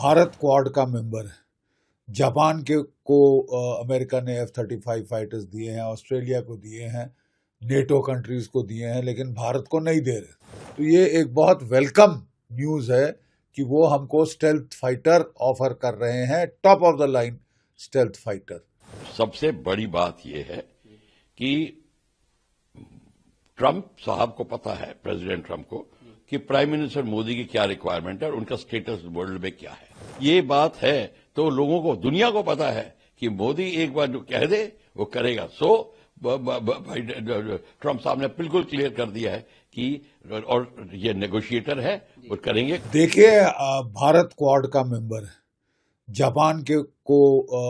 Bharat quad का member है। Japan के को अमेरिका ने F-35 फाइटर्स दिए हैं, ऑस्ट्रेलिया को दिए हैं, नेटो कंट्रीज को दिए हैं, लेकिन भारत को नहीं दे रहे। तो ये एक बहुत वेलकम न्यूज़ है कि वो हमको स्टेल्थ फाइटर ऑफर कर रहे हैं, top of the line stealth fighter. सबसे बड़ी बात यह है कि ट्रंप साहब को पता है, प्रेसिडेंट ट्रंप को, कि प्राइम मिनिस्टर मोदी की क्या रिक्वायरमेंट है और उनका स्टेटस वर्ल्ड में क्या है। ये बात है तो लोगों को, दुनिया को पता है कि मोदी एक बार जो कह दे वो करेगा। सो ट्रंप साहब ने बिल्कुल क्लियर कर दिया है कि और ये नेगोशिएटर है, वो करेंगे। देखिए, भारत क्वाड का मेंबर है। जापान के को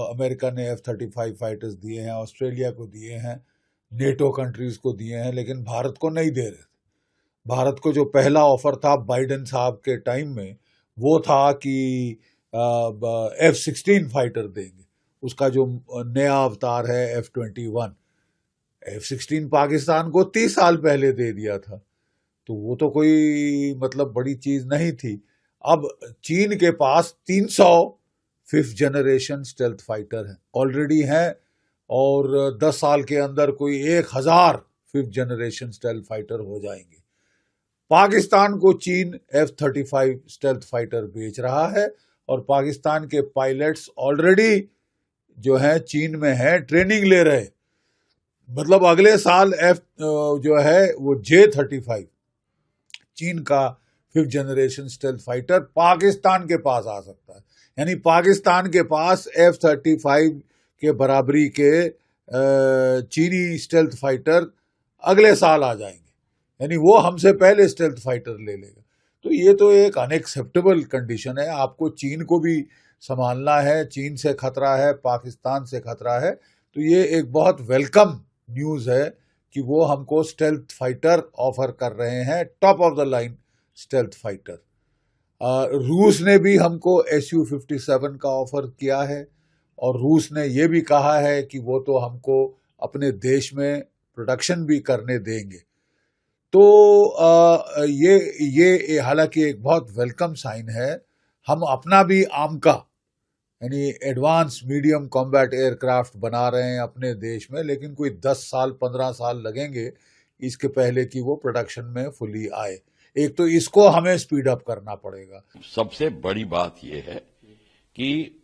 अमेरिका ने F-35 फाइटर्स दिए हैं, ऑस्ट्रेलिया को दिए हैं, नेटो कंट्रीज को दिए हैं, लेकिन भारत को नहीं दे रहे। भारत को जो पहला ऑफर था बाइडेन साहब के टाइम में, वो था कि F-16 फाइटर देंगे। उसका जो नया अवतार है F-21, F-16 पाकिस्तान को 30 साल पहले दे दिया था, तो वो तो कोई मतलब बड़ी चीज नहीं थी। अब चीन के पास 300 5th जनरेशन स्टेल्थ फाइटर हैं, ऑलरेडी हैं, और 10 साल के अंदर कोई 1000 5th जनरेशन स्टेल्थ फाइटर हो जाएंगे। पाकिस्तान को चीन F-35 स्टेल्थ फाइटर बेच रहा है, और पाकिस्तान के पायलट्स ऑलरेडी जो हैं चीन में हैं, ट्रेनिंग ले रहे। मतलब अगले साल जो है वो J-35 चीन का 5th generation stealth fighter Pakistan के पास आ सकता है। यानी पाकिस्तान के पास F-35 के बराबरी के चीनी स्टेल्थ फाइटर अगले साल आ जाएंगे, यानी वो हमसे पहले स्टेल्थ फाइटर ले लेगा। तो ये तो एक अनएक्सेप्टेबल कंडीशन है। आपको चीन को भी संभालना है, चीन से खतरा है, पाकिस्तान से खतरा है। तो ये एक बहुत वेलकम न्यूज़ है कि वो हमको स्टेल्थ फाइटर ऑफर कर रहे हैं, top of the line stealth fighter. रूस ने भी हमको Su-57 का ऑफर किया है, और रूस ने ये भी कहा है कि वो तो हमको अपने देश में प्रोडक्शन भी करने देंगे। तो ये हालांकि एक बहुत वेलकम साइन है। हम अपना भी आमका यानी एडवांस मीडियम कॉम्बैट एयरक्राफ्ट बना रहे हैं अपने देश में, लेकिन कोई 10 साल 15 साल लगेंगे इसके पहले कि वो प्रोडक्शन में फुली आए। एक तो इसको हमें स्पीड अप करना पड़ेगा। सबसे बड़ी बात यह है कि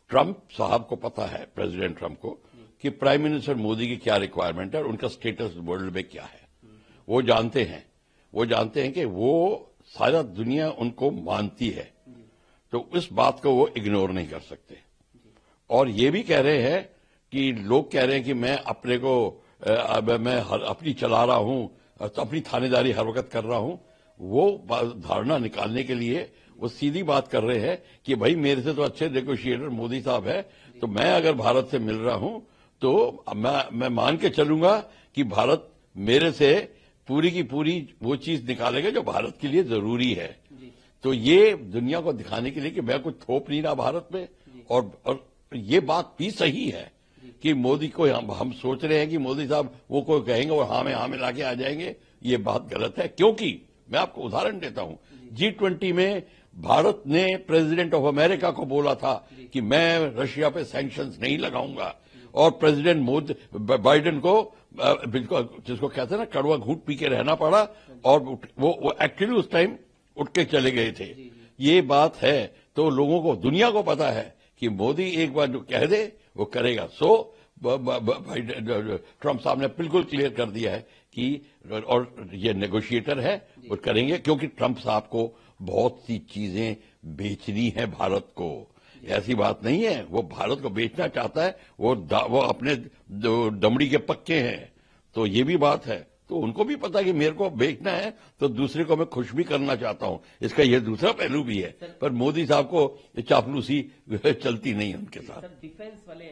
ट्रंप साहब को पता है, प्रेसिडेंट ट्रंप को, कि प्राइम मिनिस्टर मोदी की क्या रिक्वायरमेंट है और उनका स्टेटस वर्ल्ड में क्या है। वो जानते हैं कि वो सारा दुनिया उनको मानती है, तो इस बात को वो इग्नोर नहीं कर सकते। और ये भी कह रहे हैं कि लोग कह रहे हैं कि मैं अपने को मैं अपनी चला रहा हूं, तो अपनी थानेदारी हर वक्त कर रहा हूं। वो धारणा निकालने के लिए वो सीधी बात कर रहे हैं कि भाई मेरे से तो अच्छे नेगोशिएटर मोदी साहब है, तो मैं अगर भारत से मिल रहा हूं तो मैं मान के चलूंगा कि भारत मेरे से पूरी की पूरी वो चीज निकालेगा जो भारत के लिए जरूरी है। तो ये दुनिया को दिखाने के लिए कि मैं कुछ थोप नहीं रहा भारत में। और ये बात भी सही है कि मोदी को हम सोच रहे हैं कि मोदी साहब वो कोई कहेंगे और हाँ में लाके आ जाएंगे। ये बात गलत है, क्योंकि मैं आपको उदाहरण देता हूं। G20 में भारत ने प्रेसिडेंट ऑफ अमेरिका को बोला था कि मैं रशिया पे सैंक्शंस नहीं लगाऊंगा, और प्रेसिडेंट बाइडेन को बिल्कुल, जिसको कहते हैं ना, कड़वा घूंट पी के रहना पड़ा, और वो एक्चुअली उस टाइम उठ के चले गए थे। ये बात है तो लोगों को, दुनिया को पता है कि मोदी एक बार जो कह दे वो करेगा। सो ट्रंप साहब ने बिल्कुल क्लियर कर दिया है कि और ये नेगोशिएटर है, वो करेंगे, क्योंकि ट्रंप साहब को बहुत सी चीजें बेचनी है भारत को। ऐसी बात नहीं है, वो भारत को बेचना चाहता है, वो अपने दमड़ी के पक्के हैं। तो ये भी बात है, तो उनको भी पता है कि मेरे को बेचना है, तो दूसरे को मैं खुश भी करना चाहता हूं। इसका ये दूसरा पहलू भी है। पर मोदी साहब को चापलूसी चलती नहीं उनके साथ।